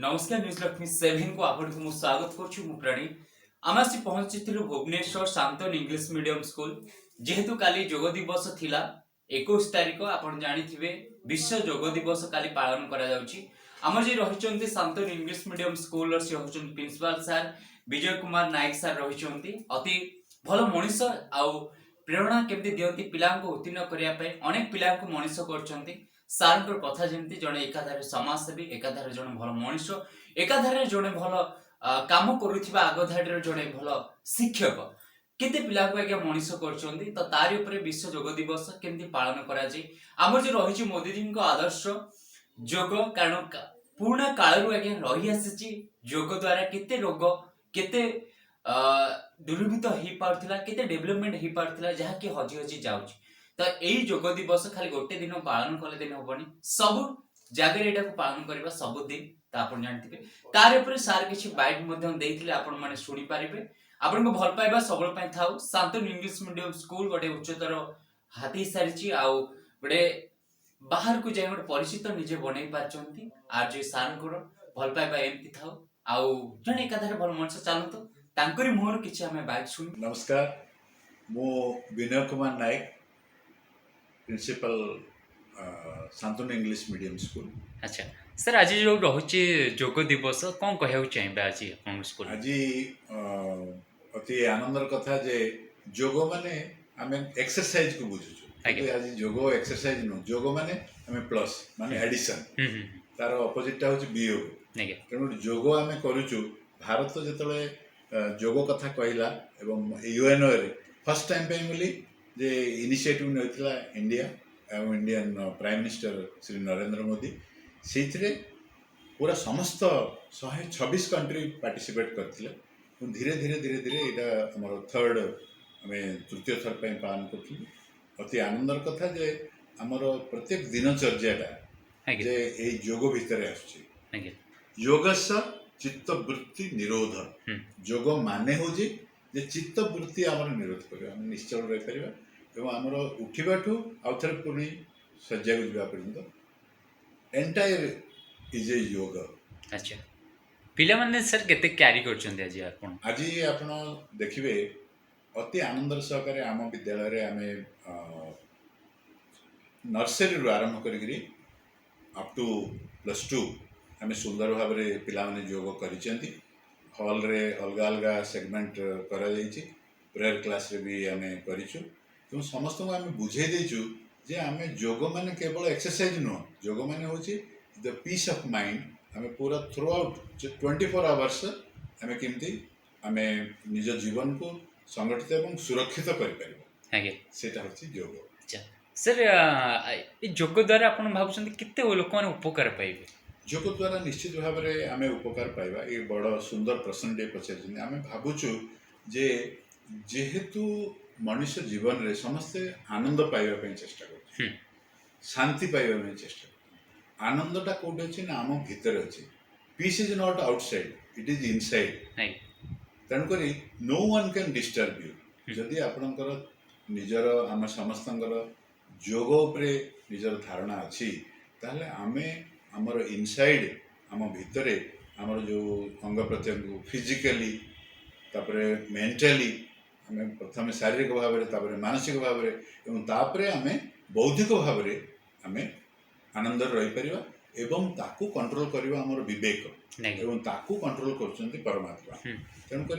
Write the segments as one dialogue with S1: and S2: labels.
S1: नमस्कार न्यूज लक्ष्मी 7 को आपन को स्वागत करछु मु प्रणीत आम आसी पहुंचीथिलु Bhubaneswar Shantanu English medium school जेहेतु काली योग दिवस थिला 21 तारिख आपन जानिथिबे विश्व योग दिवस काली पालन करा जाउची हमर जे रहिचंती शांतन इंग्लिश मीडियम स्कूल से होचंती principal sir Vijay Kumar Nayak sir रहिचंती अति भलो मनीष आ प्रेरणा केमती दियंती पिला को उत्तीर्ण करिया पे अनेक पिला को मनीष करचंती सार कथा जमी जड़े एकाधारे समाजसेवी एकाधारे जड़े भल मनीष एकाधारे जड़े भल काम करुवा आगधाड़ी जड़े भल शिक्षक केते पिला को आज्ञा मनीष कर तारी उपरे विश्व योग दिवस केमती पालन करा आमर जो रही मोदी जी आदर्श योग कारण पुराणा कालरू आज्ञा रही आसी योग द्वारा केते रोग केते दूरीभूत हो पार्थिला केते डेवलपमेंट हो पार्थिला जहा कि हजी हजी जाउची तो यही योग दिवस खाली गोटे दिन पालन कले दिन हेनी सब जगह यहाँ पालन करवा सब दिन तो आप जानते तार ऊपर सार किसी बैट आपण मैंने शुणी पारे आपण को भल पाइबा सब था शांतन इंग्लिश मीडियम स्कूल गोटे उच्चतर हाथी सारी आउ गोटे बाहर को जाए गोटे परिचित निजे बनई पार्टी आर जो सार को भल पाइबा एमती था आउ जड़े एकाधारे भल मनुष्य चलतु मुहर किसी आम बैट शुणी।
S2: नमस्कार मु Vinay Kumar Nayak principal Shantanu English medium school.
S1: अच्छा सर आज जो रहुचे योग दिवस कौन कहू चाहिए आज अपन स्कूल
S2: आज अति आनंदर कथा जे योग माने आमे एक्सरसाइज को बुझुछु आज योग एक्सरसाइज नो योग माने आमे प्लस माने एडिशन तार ऑपोजिट होची वियोग तेणु योग आमे करूछु भारत जेतले योग कथा कहला एवं यूएनओ रे फर्स्ट टाइम पे मिली जे इनिशिएटिव नैथिला इंडिया एवं Indian prime minister Shri Narendra Modi से पूरा समस्त 126 कंट्री पार्टिसिपेट करथिले धीरे धीरे धीरे धीरे यहाँ आम थर्ड आम तृतीय थर पर पालन कर अति आनंदर कथा जे आमर प्रत्येक दिनचर्याटा जे योग भितर आसुछि योगस्य चित्तवृत्ति निरोध योग माने हो जे चित्तवृत्ति आमर निरोध कर निश्चल रही पार एवं आमर उठवाठू आउ थे पुणी शज्या को जावा पर्यंत एंटायर इज ए योग।
S1: अच्छा पिला माने सर केते क्यारी करछन्ते आज
S2: आपण देखिबे अति आनंदर सहकारे आम विद्यालय रे आमे नर्सरी रु आरंभ करिकरी अप टू +2 आमे सुंदर भाव रे पिला माने योग करिसेंती हॉल रे अलग अलग सेगमेंट करा जाइछि प्रेयर क्लास रे भी आमे करिछु तो समस्त को आमे बुझे देछु जे आमे योग माने केवल एक्सरसाइज नो योग माने होछि द पीस ऑफ माइंड आमे पूरा थ्रू आउट 24 आवर्स आमे केमती आमे निज जीवन को संगठित एवं सुरक्षित करि परिबो
S1: आगे
S2: सेटा होछि योग।
S1: अच्छा सर ए योग द्वारा आपण भाबुछन्ती किते लोक माने उपकार पाइबे
S2: योग द्वारा निश्चित भाव में आम उपकार पाइबा ये बड़ सुंदर प्रश्न टे पचार आम भावुचु जे जेहेतु मनुष्य जीवन रे समस्ते आनंद पाइबा चेष्टा कर शांति पाइबा चेष्टा कर आनंदटा कौटे अच्छे ना आम भितर अच्छे peace is not outside it is inside तेणुक no one can disturb you जदि आपणकर निजर आम समस्त योग उपरे निजर धारणा अच्छी ताहले आमे आमर इनसाइड आम भितरे आमर जो अंग प्रत्यंग फिजिकली तापरे मेंटली आम प्रथम शारीरिक भाव में मानसिक भाव में तापरे आम बौद्धिक भाव में आनंद रही परिबा एवं ताकू कंट्रोल करबा हमर विवेक एवं ताकू कंट्रोल करछन्ती परमात्मा तेणुक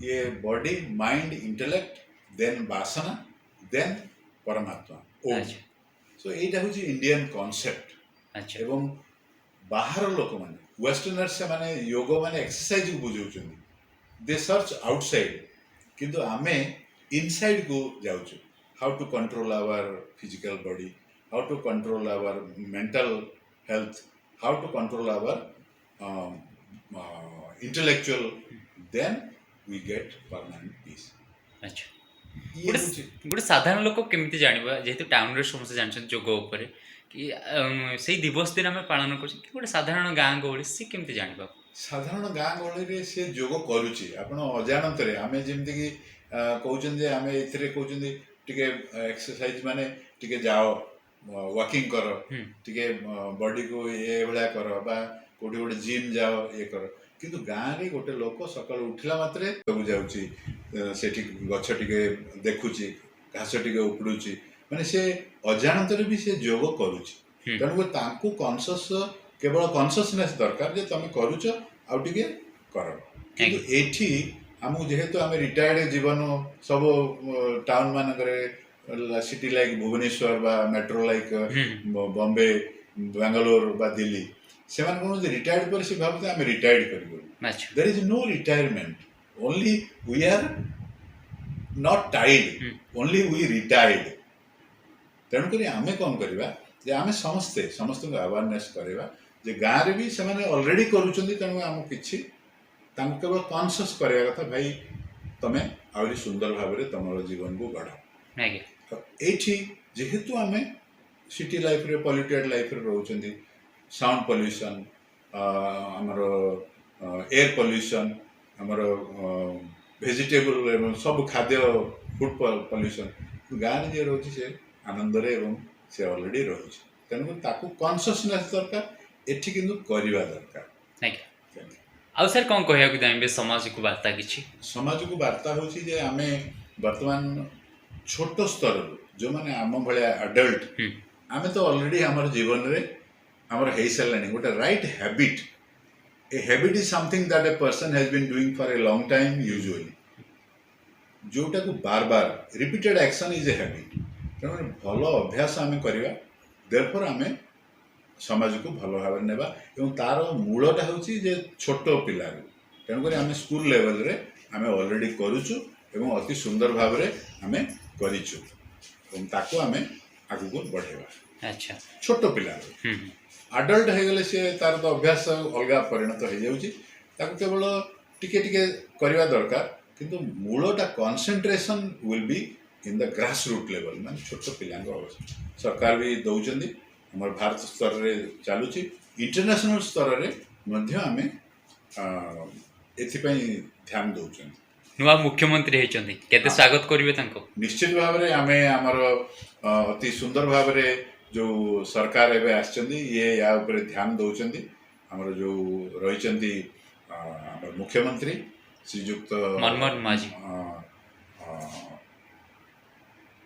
S2: ये बॉडी माइंड इंटेलेक्ट देन वासना देन परमात्मा ओम सो एटा होची इंडियन कांसेप्ट एवं बाहर लोक माने वेस्टर्नर्स से माने योग माने एक्सरसाइज को बुझाउछन दे सर्च आउटसाइड किंतु आमे इनसाइड को जाउछु how to control our physical body how to control our mental health how to control our intellectual then we get permanent peace.
S1: अच्छा गोटे साधारण लोक केमती जानिबा जेहेतु टाउन रे समस्त जानछन योग ऊपर कि से दिवस दिन आम पालन कर गोटे साधारण गाँ गहली सी केमती जानिबा
S2: साधारण गाँ गहली से योग करुच्ची आप अजाणत आम जमीक कहते जे आम ए कहते टिके एक्सरसाइज माने टिके जाओ वॉकिंग कर टिके बॉडी को ये भाया कर बा कोठी गोटे जिम जाओ ये कर किंतु गाँव रे गोटे लोक सकाळ उठिला मात्रे सब जाउची सेठी गछ टिके देखुची घास टिके उपुडुची माने से अजाणତରେ भी से जोग करूची तेणु तांकु कॉन्शियस केवल कॉन्शियसनेस दरकार जे तमे करूच आउ टिके कर किंतु एठी हमु जेहेतु आमे रिटायर्ड जीवन सब टाउन मानकरे सिटी लाइक भुवनेश्वर बा मेट्रो लाइक बॉम्बे बेंगलोर बा दिल्ली से रिटायर्ड पर से भावते आमे रिटायर्ड करिबो there is no retirement only we are not टाइड ओनली वी रिटायर्ड तेणुक आम कौन करवा जे आम समस्ते समस्त अवेयरनेस करवा जे गाँव रे भी से अलरेडी करुँच तेणु आम कि केवल कॉन्शियस करवा कथा भाई तमें आहरी सुंदर भाव में तुम जीवन को गढ़ ये जेहेतु आम सिटी लाइफ रे पॉल्यूटेड लाइफ रे रोचंदी साउंड पॉल्यूशन आमर एयर पॉल्यूशन आमर वेजिटेबल सब खाद्य फूड पॉल्यूशन गाँव में जे रोचे से आनंद रे एवं से ऑलरेडी रोचे तेणु ताकू कॉन्शियसनेस दरकार एठी किंतु करवा दरकार
S1: आउ सर कौन कहया चाहे समाज को वार्ता किछि
S2: समाज को वार्ता होची जे आमे वर्तमान छोट स्तर जो माने आम भले अडल्ट आमे तो ऑलरेडी हमर जीवन रे हमर हेई सलानी गोटे right habit a habit is something that a person has been doing for a long time usually जोटा को बार बार repeated action is a habit तेणु भल अभ्यास आम करवा देयरफॉर आम समाज को भल भाव में नेबा एवं तार मूलटा होची जे छोट पिला तेणुक आम स्कूल लेवल रे आम ऑलरेडी करूचु एवं अति सुंदर भाव में आम करिचु एवं ताको आम आगु को बढ़ेबा
S1: अच्छा
S2: छोट पिला अडल्ट हो गले से तार तो अभ्यास अलग परिणत हो जाउची ताको केवल टिके टिके करवा दरकार किंतु मूलटा concentration will be in the grass root level मान छोट पिला सरकार भी दौरान हमार भारत स्तर रे चलुची इंटरनेशनल स्तर रे मध्य आमे एथिपई ध्यान दौरान
S1: नुआ मुख्यमंत्री हेचंदी केते स्वागत करिवे तांको
S2: निश्चित भाव रे आमे हमर अति सुंदर भाव रे जो सरकार एबे आछंदी ये या ऊपर ध्यान दौरान हमर जो रहिचंदी हमर मुख्यमंत्री श्रीयुक्त
S1: मनमोहन माझी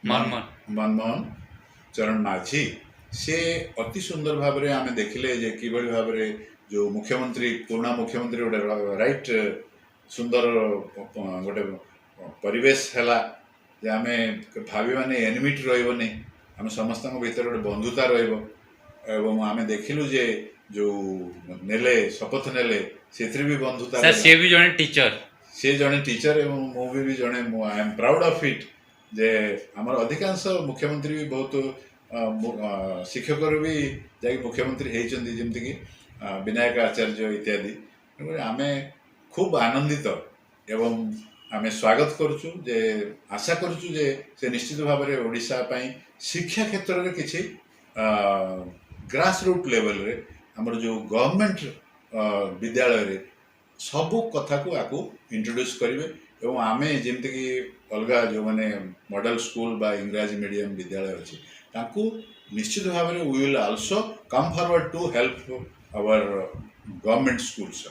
S2: मनमोहन चरण माझी से अति सुंदर भाव में आम देखिले जे कि भाव में जो मुख्यमंत्री पुराना मुख्यमंत्री गोटे राइट सुंदर गोटे परिवेश है जे आम भावी माने एनिमिटी रही आम समस्त भीतर गोटे बंधुता एवं आम देखिलु जे जो नेले शपथ नेले से भी बंधुता
S1: सर से भी जने टीचर
S2: से जने टीचर एवं मु भी जने I am proud of it जे आमर अधिकांश मुख्यमंत्री भी बहुत शिक्षक भी जाकि मुख्यमंत्री होती जमीक विनायक आचार्य इत्यादि आम खूब आनंदित एवं आम स्वागत करुचु जे आशा करुचु जे से निश्चित भाव में ओडिशा पई शिक्षा क्षेत्र में किसी ग्रास रूट लेवल रे हमर जो गवर्नमेंट विद्यालय रे सबू कथा को आकु इंट्रोड्यूस करेंगे एवं आमे जमीक अलग जो मैंने मॉडल स्कूल बा इंग्राजी मीडियम विद्यालय अच्छी ताकू निश्चित भाव में we will also come forward to help our government schools